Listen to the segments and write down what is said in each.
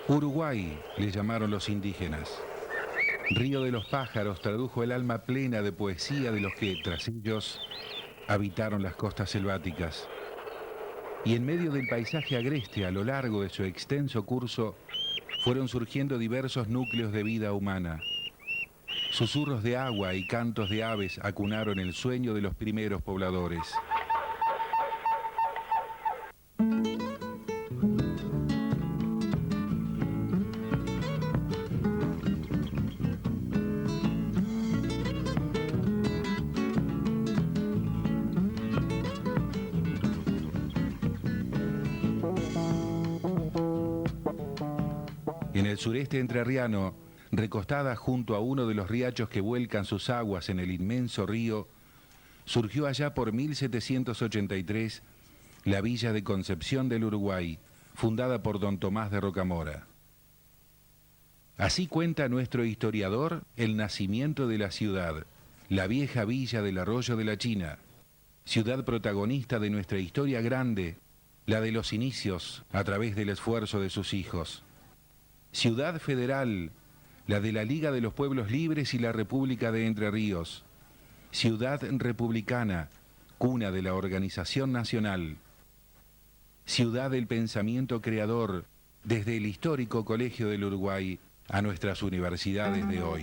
Uruguay le llamaron los indígenas. Río de los pájaros tradujo el alma plena de poesía de los que, tras ellos, habitaron las costas selváticas. Y en medio del paisaje agreste, a lo largo de su extenso curso, fueron surgiendo diversos núcleos de vida humana. Susurros de agua y cantos de aves acunaron el sueño de los primeros pobladores. En el sureste entrerriano, recostada junto a uno de los riachos que vuelcan sus aguas en el inmenso río, surgió allá por 1783 la villa de Concepción del Uruguay, fundada por don Tomás de Rocamora. Así cuenta nuestro historiador el nacimiento de la ciudad, la vieja villa del Arroyo de la China, ciudad protagonista de nuestra historia grande, la de los inicios a través del esfuerzo de sus hijos. Ciudad federal, la de la Liga de los Pueblos Libres y la República de Entre Ríos. Ciudad republicana, cuna de la organización nacional. Ciudad del pensamiento creador, desde el histórico Colegio del Uruguay a nuestras universidades de hoy.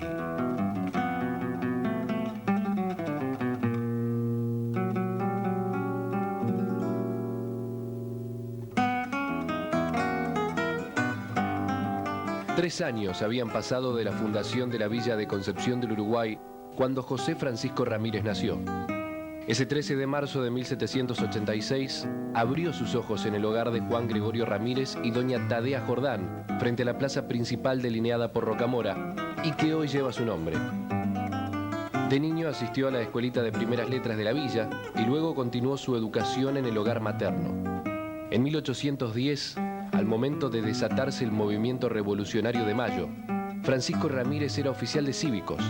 3 años habían pasado de la fundación de la villa de Concepción del Uruguay cuando José Francisco Ramírez nació. Ese 13 de marzo de 1786 abrió sus ojos en el hogar de Juan Gregorio Ramírez y doña Tadea Jordán, frente a la plaza principal delineada por Rocamora y que hoy lleva su nombre. De niño asistió a la escuelita de primeras letras de la villa y luego continuó su educación en el hogar materno. En 1810, al momento de desatarse el movimiento revolucionario de Mayo, Francisco Ramírez era oficial de cívicos.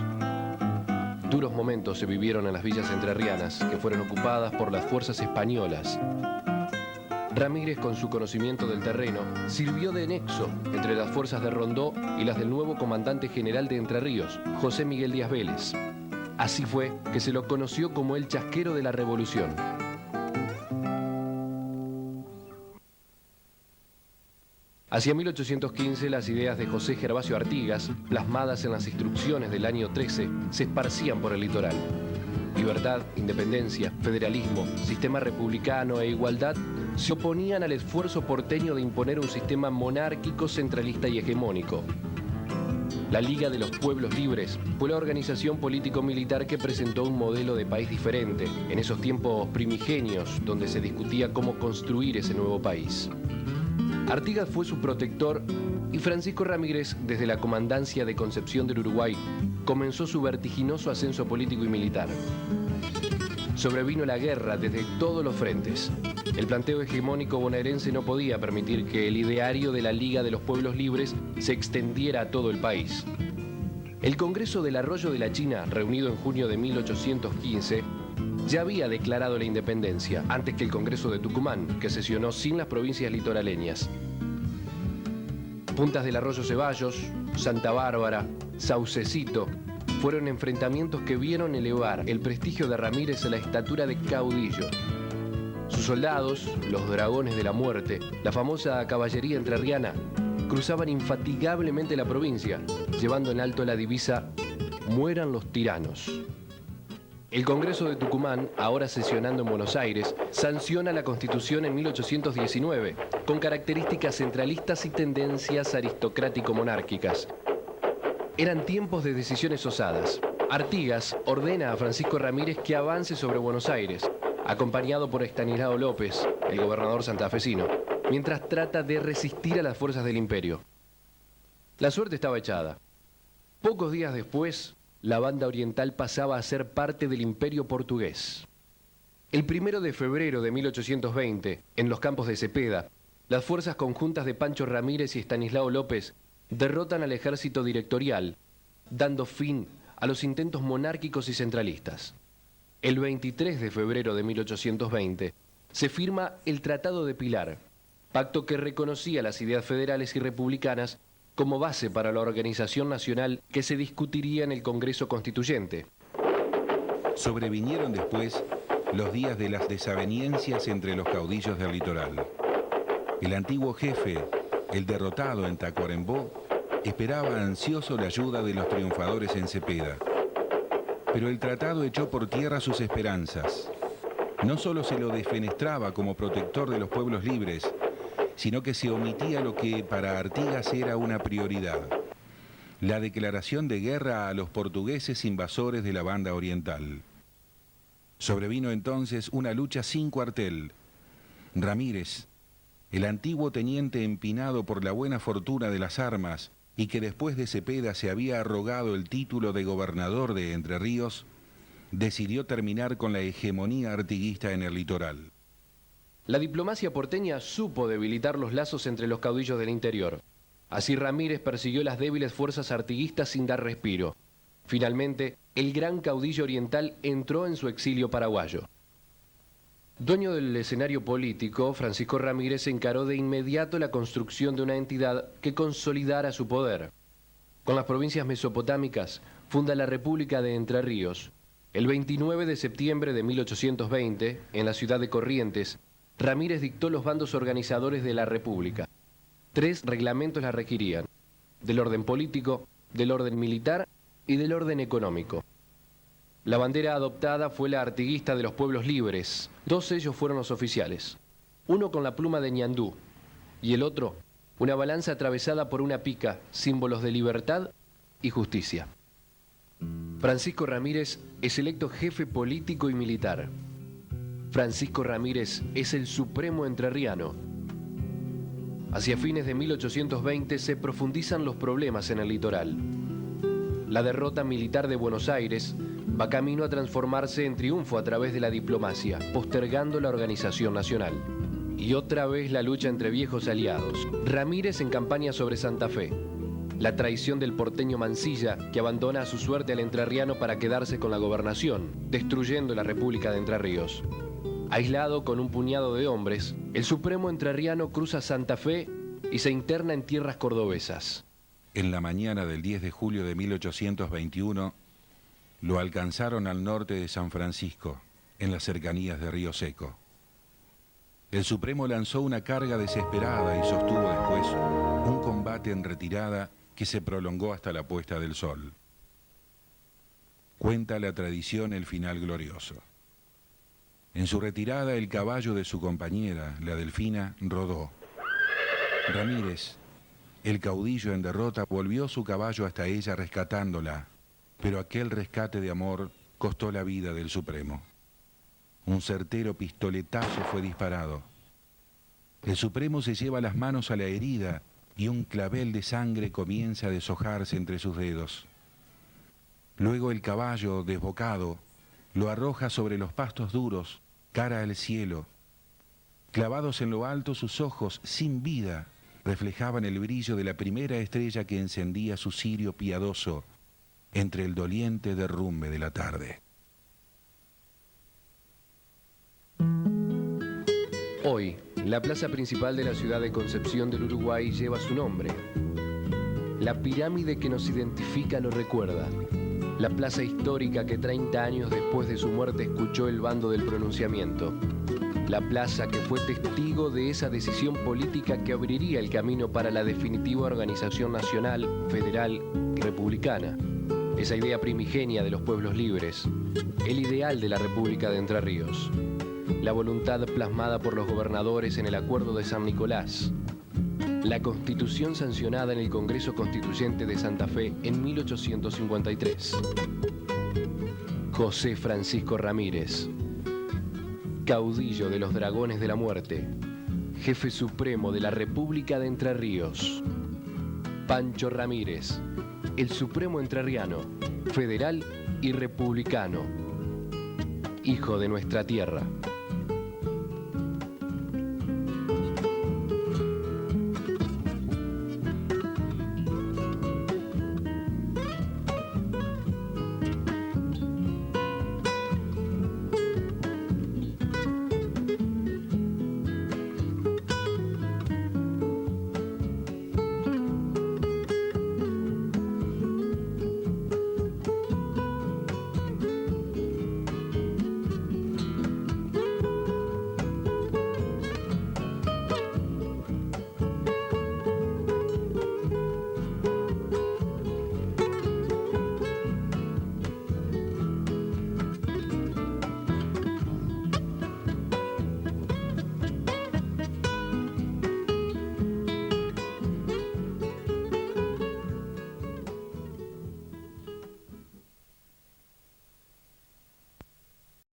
Duros momentos se vivieron en las villas entrerrianas, que fueron ocupadas por las fuerzas españolas. Ramírez, con su conocimiento del terreno, sirvió de nexo entre las fuerzas de Rondó y las del nuevo comandante general de Entre Ríos, José Miguel Díaz Vélez. Así fue que se lo conoció como el chasquero de la Revolución. Hacia 1815, las ideas de José Gervasio Artigas, plasmadas en las instrucciones del año 13, se esparcían por el litoral. Libertad, independencia, federalismo, sistema republicano e igualdad se oponían al esfuerzo porteño de imponer un sistema monárquico, centralista y hegemónico. La Liga de los Pueblos Libres fue la organización político-militar que presentó un modelo de país diferente, en esos tiempos primigenios donde se discutía cómo construir ese nuevo país. Artigas fue su protector y Francisco Ramírez, desde la comandancia de Concepción del Uruguay, comenzó su vertiginoso ascenso político y militar. Sobrevino la guerra desde todos los frentes. El planteo hegemónico bonaerense no podía permitir que el ideario de la Liga de los Pueblos Libres se extendiera a todo el país. El Congreso del Arroyo de la China, reunido en junio de 1815, ya había declarado la independencia antes que el Congreso de Tucumán, que sesionó sin las provincias litoraleñas. Puntas del Arroyo Ceballos, Santa Bárbara, Saucecito, fueron enfrentamientos que vieron elevar el prestigio de Ramírez a la estatura de caudillo. Sus soldados, los dragones de la muerte, la famosa caballería entrerriana, cruzaban infatigablemente la provincia, llevando en alto la divisa «Mueran los tiranos». El Congreso de Tucumán, ahora sesionando en Buenos Aires, sanciona la Constitución en 1819, con características centralistas y tendencias aristocrático-monárquicas. Eran tiempos de decisiones osadas. Artigas ordena a Francisco Ramírez que avance sobre Buenos Aires, acompañado por Estanislao López, el gobernador santafesino, mientras trata de resistir a las fuerzas del imperio. La suerte estaba echada. Pocos días después, la banda oriental pasaba a ser parte del imperio portugués. El 1 de febrero de 1820, en los campos de Cepeda, las fuerzas conjuntas de Pancho Ramírez y Estanislao López derrotan al ejército directorial, dando fin a los intentos monárquicos y centralistas. El 23 de febrero de 1820 se firma el Tratado de Pilar, pacto que reconocía las ideas federales y republicanas como base para la organización nacional que se discutiría en el Congreso Constituyente. Sobrevinieron después los días de las desavenencias entre los caudillos del litoral. El antiguo jefe, el derrotado en Tacuarembó, esperaba ansioso la ayuda de los triunfadores en Cepeda. Pero el tratado echó por tierra sus esperanzas. No solo se lo defenestraba como protector de los pueblos libres, sino que se omitía lo que para Artigas era una prioridad: la declaración de guerra a los portugueses invasores de la banda oriental. Sobrevino entonces una lucha sin cuartel. Ramírez, el antiguo teniente empinado por la buena fortuna de las armas y que después de Cepeda se había arrogado el título de gobernador de Entre Ríos, decidió terminar con la hegemonía artiguista en el litoral. La diplomacia porteña supo debilitar los lazos entre los caudillos del interior. Así Ramírez persiguió las débiles fuerzas artiguistas sin dar respiro. Finalmente, el gran caudillo oriental entró en su exilio paraguayo. Dueño del escenario político, Francisco Ramírez encaró de inmediato la construcción de una entidad que consolidara su poder. Con las provincias mesopotámicas, funda la República de Entre Ríos. El 29 de septiembre de 1820, en la ciudad de Corrientes, Ramírez dictó los bandos organizadores de la República. 3 reglamentos la regirían: del orden político, del orden militar y del orden económico. La bandera adoptada fue la artiguista de los pueblos libres. 2 sellos fueron los oficiales. Uno con la pluma de ñandú y el otro una balanza atravesada por una pica, símbolos de libertad y justicia. Francisco Ramírez es electo jefe político y militar. Francisco Ramírez es el supremo entrerriano. Hacia fines de 1820 se profundizan los problemas en el litoral. La derrota militar de Buenos Aires va camino a transformarse en triunfo a través de la diplomacia, postergando la organización nacional. Y otra vez la lucha entre viejos aliados. Ramírez en campaña sobre Santa Fe. La traición del porteño Mansilla, que abandona a su suerte al entrerriano para quedarse con la gobernación, destruyendo la República de Entre Ríos. Aislado con un puñado de hombres, el supremo entrerriano cruza Santa Fe y se interna en tierras cordobesas. En la mañana del 10 de julio de 1821, lo alcanzaron al norte de San Francisco, en las cercanías de Río Seco. El Supremo lanzó una carga desesperada y sostuvo después un combate en retirada que se prolongó hasta la puesta del sol. Cuenta la tradición el final glorioso. En su retirada, el caballo de su compañera, la Delfina, rodó. Ramírez, el caudillo en derrota, volvió su caballo hasta ella rescatándola, pero aquel rescate de amor costó la vida del Supremo. Un certero pistoletazo fue disparado. El Supremo se lleva las manos a la herida y un clavel de sangre comienza a deshojarse entre sus dedos. Luego el caballo, desbocado, lo arroja sobre los pastos duros, cara al cielo. Clavados en lo alto, sus ojos, sin vida, reflejaban el brillo de la primera estrella que encendía su cirio piadoso entre el doliente derrumbe de la tarde. Hoy, la plaza principal de la ciudad de Concepción del Uruguay lleva su nombre. La pirámide que nos identifica lo recuerda. La plaza histórica que 30 años después de su muerte escuchó el bando del pronunciamiento. La plaza que fue testigo de esa decisión política que abriría el camino para la definitiva organización nacional, federal y republicana. Esa idea primigenia de los pueblos libres. El ideal de la República de Entre Ríos. La voluntad plasmada por los gobernadores en el Acuerdo de San Nicolás. La Constitución sancionada en el Congreso Constituyente de Santa Fe en 1853. José Francisco Ramírez, caudillo de los Dragones de la Muerte, jefe supremo de la República de Entre Ríos. Pancho Ramírez, el supremo entrerriano, federal y republicano, hijo de nuestra tierra.